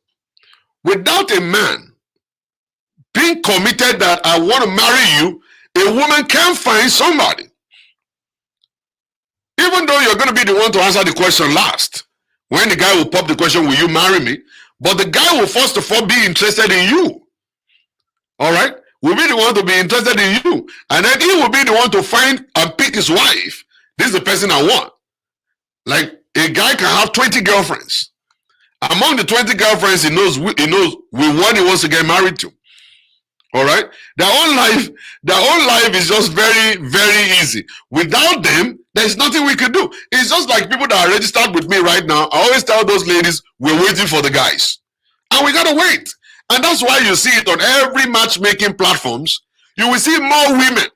Without a man being committed that I want to marry you, a woman can find somebody. Even though you're going to be the one to answer the question last. When the guy will pop the question, will you marry me? But the guy will first of all be interested in you. All right? Will be the one to be interested in you. And then he will be the one to find and pick his wife. This is the person I want. Like a guy can have 20 girlfriends. Among the 20 girlfriends, he knows which one he wants to get married to. All right? Their own life is just very, very easy. Without them, there's nothing we can do. It's just like people that are registered with me right now. I always tell those ladies, we're waiting for the guys. And we gotta wait. And that's why you see it on every matchmaking platforms. You will see more women.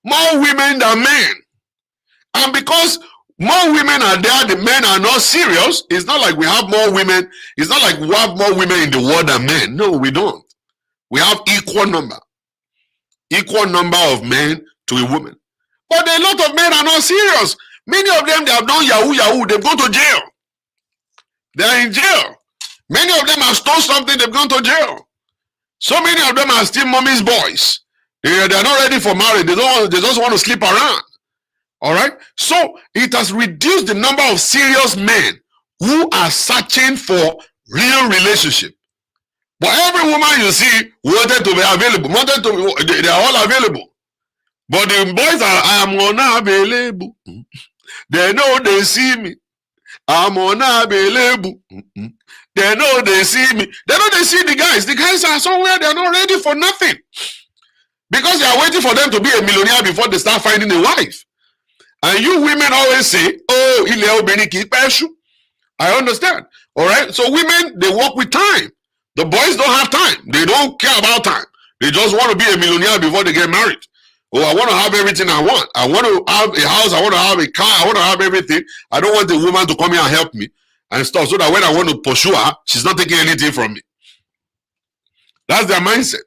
More women than men. And because more women are there, the men are not serious. It's not like we have more women. It's not like we have more women in the world than men. No, we don't. We have equal number of men to a woman. But a lot of men are not serious. Many of them, they have done yahoo, they've gone to jail. They are in jail. Many of them have stolen something, they've gone to jail. So many of them are still mommy's boys. They're not ready for marriage. They just want to sleep around. All right? So it has reduced the number of serious men who are searching for real relationship. But every woman you see wanted to be available. They are all available. But the boys are, I'm unavailable. They know they see me. I'm unavailable. They know they see me. They know they see the guys. The guys are somewhere. They're not ready for nothing. Because they are waiting for them to be a millionaire before they start finding a wife. And you women always say, oh, I understand. All right. So women, they work with time. The boys don't have time. They don't care about time. They just want to be a millionaire before they get married. Oh, I want to have everything I want. I want to have a house. I want to have a car. I want to have everything. I don't want the woman to come here and help me and stuff, so that when I want to pursue her, she's not taking anything from me. That's their mindset.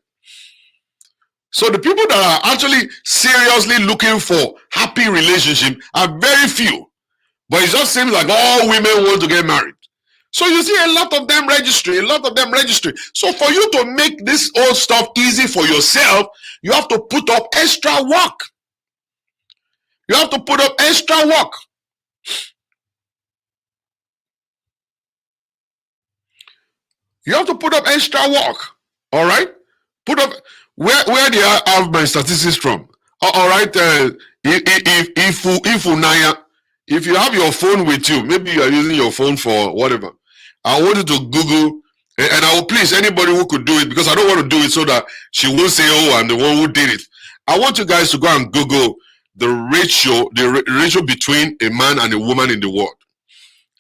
So the people that are actually seriously looking for happy relationship are very few. But it just seems like all women want to get married. So you see a lot of them registering, So for you to make this old stuff easy for yourself, you have to put up extra work. You have to put up extra work. You have to put up extra work. All right? Put up where do I have my statistics from? All right. If you have your phone with you, maybe you are using your phone for whatever. I want you to Google, and I will please anybody who could do it, because I don't want to do it so that she won't say, oh, I'm the one who did it. I want you guys to go and Google the ratio between a man and a woman in the world.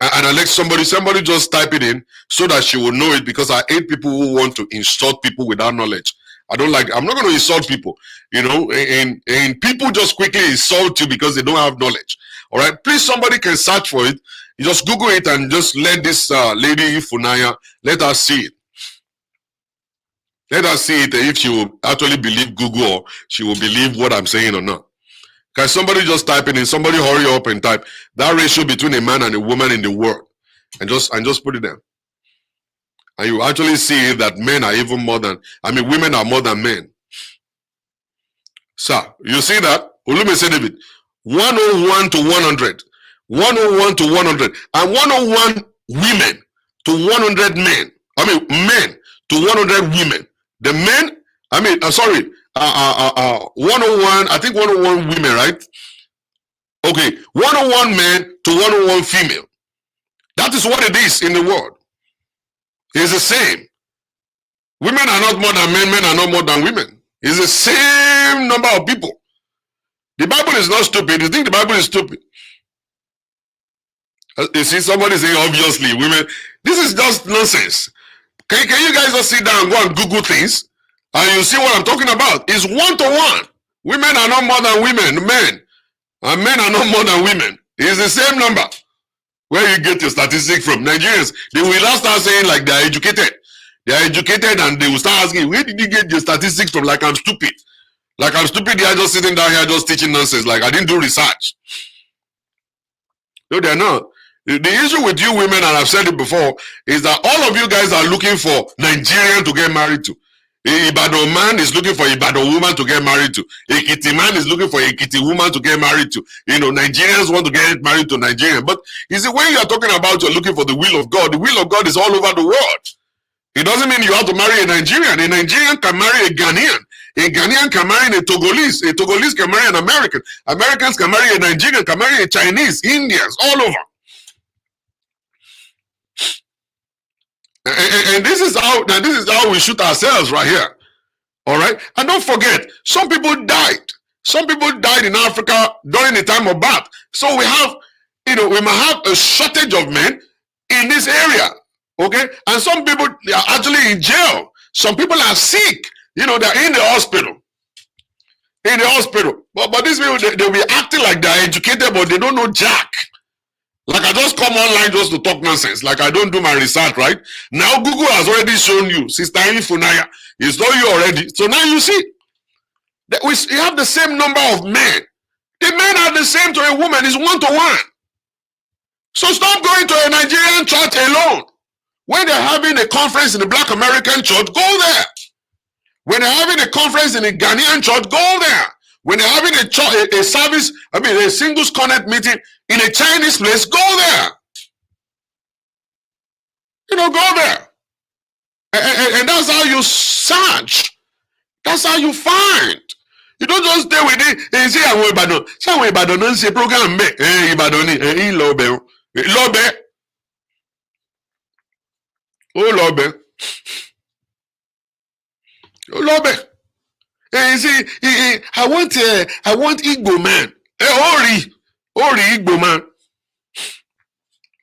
And I let somebody just type it in so that she will know it, because I hate people who want to insult people without knowledge. I'm not going to insult people, and people just quickly insult you because they don't have knowledge. All right, please, somebody can search for it. You just Google it and just let this lady Funaya, let her see it. Let her see it if she will actually believe Google, or she will believe what I'm saying or not. Can somebody just type it in? Somebody hurry up and type that ratio between a man and a woman in the world, and just put it there. And you actually see that men are even more than, women are more than men. Sir, you see that? Olume said David, 101 to 100, 101 to 100, and 101 women to 100 men. Men to 100 women. The men, 101, I think 101 women, right? Okay, 101 men to 101 female. That is what it is in the world. It's the same. Women are not more than men, men are not more than women. It's the same number of people. The Bible is not stupid. You think the Bible is stupid? You see somebody saying, obviously, women. This is just nonsense. Can you guys just sit down and go and Google things, and you see what I'm talking about? It's 1 to 1. Women are not more than women, men. And men are not more than women. It's the same number. Where you get your statistic from? Nigerians, they will not start saying like they are educated. They are educated, and they will start asking, where did you get your statistics from? Like I'm stupid. Like I'm stupid, they are just sitting down here just teaching nonsense. Like I didn't do research. No, they're not. The issue with you women, and I've said it before, is that all of you guys are looking for Nigerian to get married to. Ibadan man is looking for Ibadan woman to get married to. Ekiti man is looking for Ekiti woman to get married to. Nigerians want to get married to Nigerian. But you see, when you are talking about you're looking for the will of God, the will of God is all over the world. It doesn't mean you have to marry a Nigerian. A Nigerian can marry a Ghanaian. A Ghanaian can marry a Togolese. A Togolese can marry an American. Americans can marry a Nigerian, can marry a Chinese, Indians, all over. And this is how we shoot ourselves right here. All right. And don't forget, some people died. Some people died in Africa during the time of birth. So we have, we might have a shortage of men in this area. Okay. And some people are actually in jail. Some people are sick. They're in the hospital. In the hospital. But these people, they'll be acting like they're educated, but they don't know jack. Like I just come online just to talk nonsense. Like I don't do my research, right? Now Google has already shown you, Sister Ifunaya. It's told you already. So now you see that we have the same number of men. The men are the same to a woman. It's 1 to 1. So stop going to a Nigerian church alone. When they're having a conference in the Black American church, go there. When they're having a conference in a Ghanaian church, go there. When they're having a service, a singles connect meeting in a Chinese place, go there. Go there. And that's how you search. That's how you find. You don't just stay with it and say, I'm Ibadan. Say, I'm Ibadan, don't say program me. Ibadan, Lobe. Lobe. Oh, Lobe. Oh, Lobe. You see, I want Igbo man. Ori Igbo man.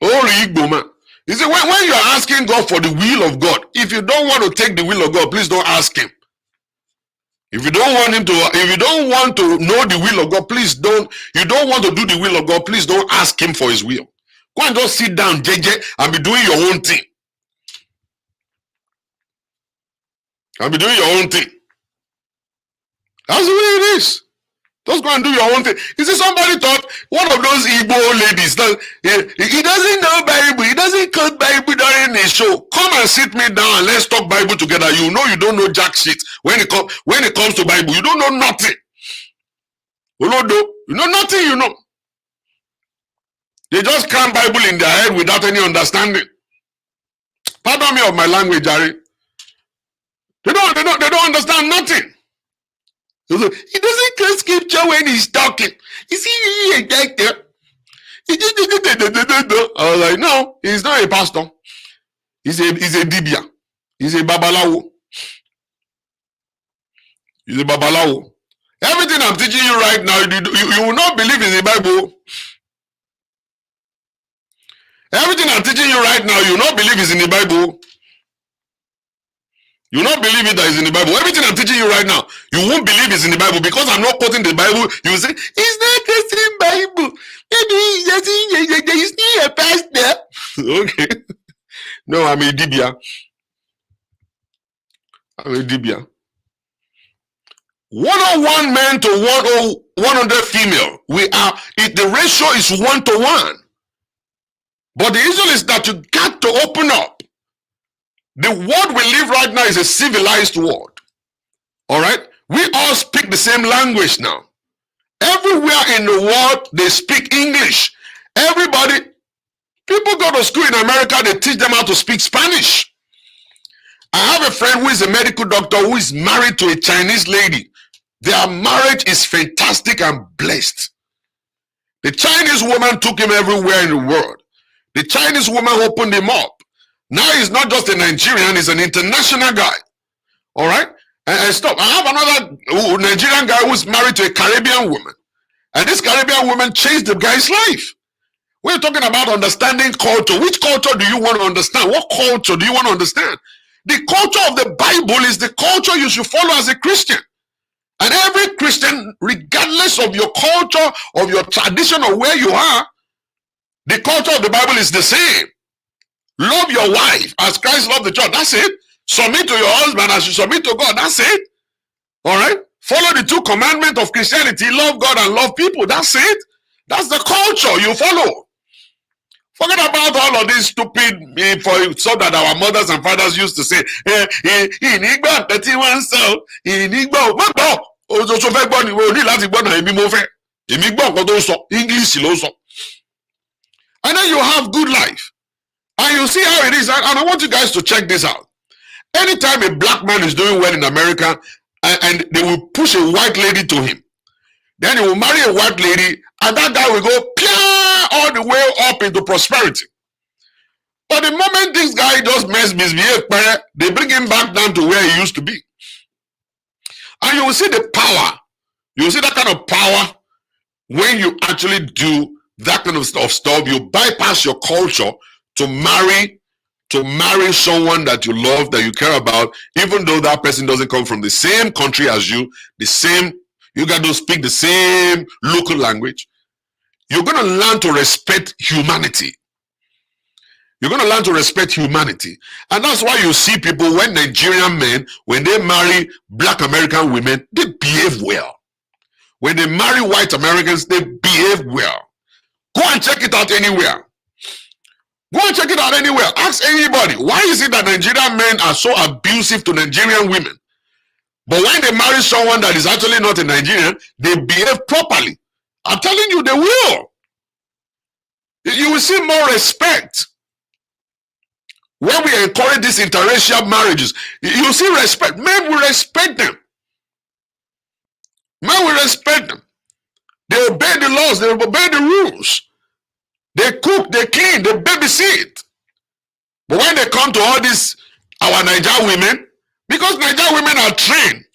Ori Igbo man. You see, when you are asking God for the will of God, if you don't want to take the will of God, please don't ask him. If you don't want him to, if you don't want to know the will of God, please don't, you don't want to do the will of God, please don't ask him for his will. Go and just sit down, JJ, and be doing your own thing. And be doing your own thing. That's the way it is. Just go and do your own thing. You see, somebody thought one of those Igbo ladies that he doesn't know Bible, he doesn't quote Bible during his show. Come and sit me down and let's talk Bible together. You know you don't know jack shit when it comes to Bible. You don't know nothing. You know nothing. You know. They just cram Bible in their head without any understanding. Pardon me of my language, Jerry. They don't understand nothing. He doesn't quote scripture when he's talking. You see, I was like, no, he's not a pastor. He's a dibia. He's a babalawo. He's a babalawo. Everything I'm teaching you right now, you will not believe in the Bible. Everything I'm teaching you right now, you will not believe is in the Bible. You will not believe it that is in the Bible. Everything I'm teaching you right now, you won't believe it's in the Bible because I'm not quoting the Bible. You will say, it's not Christian Bible. Maybe he's not a pastor. Okay. No, I'm a dibia. I'm a dibia. 101 men to 100 female. The ratio is 1 to 1. But the issue is that you got to open up. The world we live right now is a civilized world. All right? We all speak the same language now. Everywhere in the world, they speak English. People go to school in America, they teach them how to speak Spanish. I have a friend who is a medical doctor who is married to a Chinese lady. Their marriage is fantastic and blessed. The Chinese woman took him everywhere in the world. The Chinese woman opened him up. Now he's not just a Nigerian, he's an international guy. All right? And stop. I have another Nigerian guy who's married to a Caribbean woman. And this Caribbean woman changed the guy's life. We're talking about understanding culture. Which culture do you want to understand? What culture do you want to understand? The culture of the Bible is the culture you should follow as a Christian. And every Christian, regardless of your culture, of your tradition, or where you are, the culture of the Bible is the same. Love your wife as Christ loved the church. That's it. Submit to your husband as you submit to God. That's it. All right. Follow the 2 commandments of Christianity. Love God and love people. That's it. That's the culture you follow. Forget about all of this stupid so that our mothers and fathers used to say, in Igbo 31 so, in Igbo, English. And then you have good life. And you see how it is. And I want you guys to check this out. Anytime a black man is doing well in America, and they will push a white lady to him, then he will marry a white lady, and that guy will go all the way up into prosperity. But the moment this guy just misbehave, they bring him back down to where he used to be. And you will see the power. You will see that kind of power when you actually do that kind of stuff. You bypass your culture to marry someone that you love, that you care about, even though that person doesn't come from the same country as you, you got to speak the same local language. You're going to learn to respect humanity. You're going to learn to respect humanity. And that's why you see people, when Nigerian men, when they marry black American women, they behave well. When they marry white Americans, they behave well. Go and check it out anywhere. Go and check it out anywhere. Ask anybody, why is it that Nigerian men are so abusive to Nigerian women? But when they marry someone that is actually not a Nigerian, they behave properly. I'm telling you, they will. You will see more respect. When we encourage these interracial marriages, you see respect. Men will respect them. Men will respect them. They obey the laws. They obey the rules. They cook, they clean, they babysit. But when they come to all these, our Nigerian women, because Nigerian women are trained.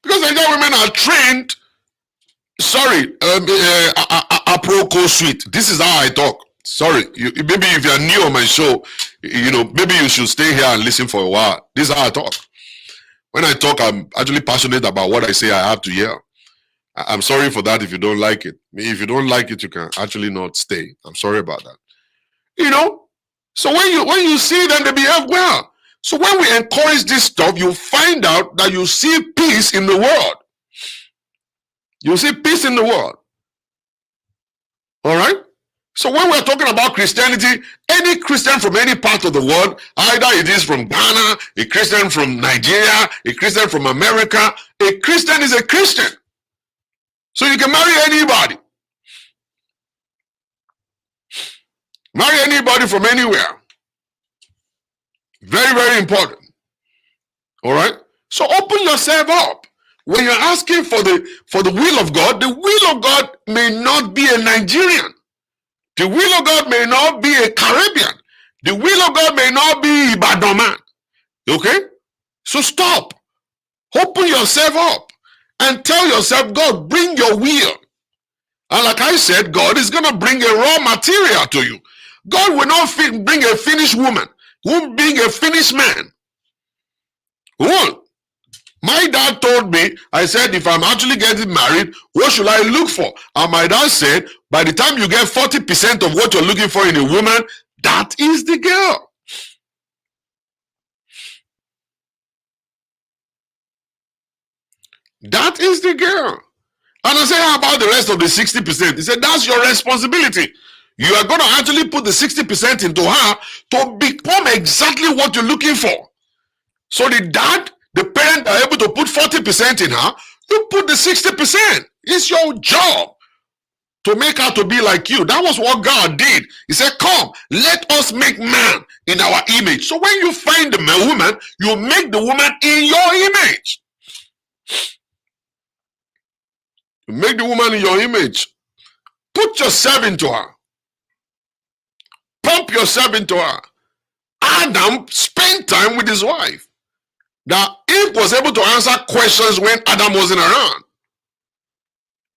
Because Nigerian women are trained. Sorry, aproko sweet. This is how I talk. Sorry, maybe if you are new on my show, maybe you should stay here and listen for a while. This is how I talk. When I talk, I'm actually passionate about what I say I have to hear. I'm sorry for that if you don't like it. If you don't like it, you can actually not stay. I'm sorry about that. So when you see them, they behave well. So when we encourage this stuff, you find out that you see peace in the world. You see peace in the world. All right? So when we're talking about Christianity, any Christian from any part of the world, either it is from Ghana, a Christian from Nigeria, a Christian from America, a Christian is a Christian. So you can marry anybody. Marry anybody from anywhere. Very, very important. All right? So open yourself up. When you're asking for the will of God may not be a Nigerian. The will of God may not be a Caribbean. The will of God may not be Ibadan man. Okay? So stop. Open yourself up and tell yourself, God, bring your will. And like I said, God is going to bring a raw material to you. God will not bring a finished woman. He won't bring a finished man. He won't. My dad told me, I said, if I'm actually getting married, what should I look for? And my dad said, by the time you get 40% of what you're looking for in a woman, that is the girl. That is the girl. And I said, how about the rest of the 60%? He said, that's your responsibility. You are going to actually put the 60% into her to become exactly what you're looking for. So the parent are able to put 40% in her, you put the 60%. It's your job to make her to be like you. That was what God did. He said, come, let us make man in our image. So when you find the woman, you make the woman in your image. You make the woman in your image. Put yourself into her. Pump yourself into her. Adam spent time with his wife. Now, Eve was able to answer questions when Adam wasn't around.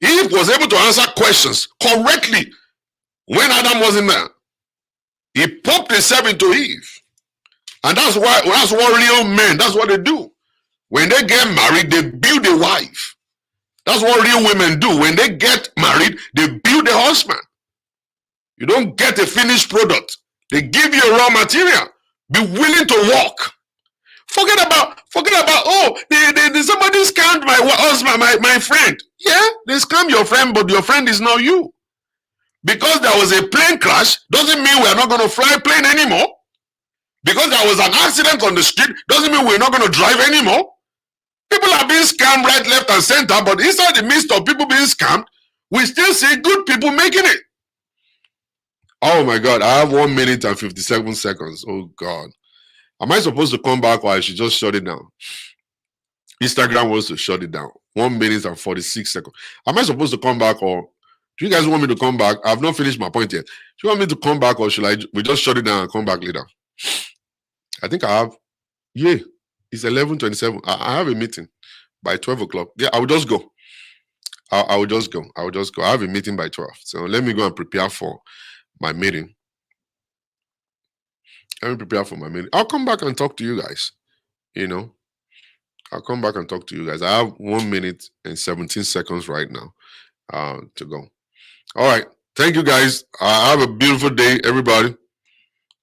Eve was able to answer questions correctly when Adam wasn't there. He popped himself into Eve. And that's what real men, that's what they do. When they get married, they build a wife. That's what real women do. When they get married, they build a husband. You don't get a finished product. They give you a raw material. Be willing to walk. Forget about, oh, somebody scammed my husband, my friend. Yeah, they scammed your friend, but your friend is not you. Because there was a plane crash, doesn't mean we're not going to fly plane anymore. Because there was an accident on the street, doesn't mean we're not going to drive anymore. People are being scammed right, left, and center, but inside the midst of people being scammed, we still see good people making it. Oh my God, I have 1 minute and 57 seconds. Oh God. Am I supposed to come back or I should just shut it down? Instagram wants to shut it down. 1 minute and 46 seconds. Am I supposed to come back or do you guys want me to come back? I've not finished my point yet. Do you want me to come back or should we just shut it down and come back later? I think I have. Yeah, it's 11:27. I have a meeting by 12 o'clock. Yeah, I will just go. I will just go. I have a meeting by 12. So let me go and prepare for my meeting. Let me prepare for my meeting. I'll come back and talk to you guys. I'll come back and talk to you guys. I have 1 minute and 17 seconds right now to go. All right. Thank you guys. Have a beautiful day, everybody.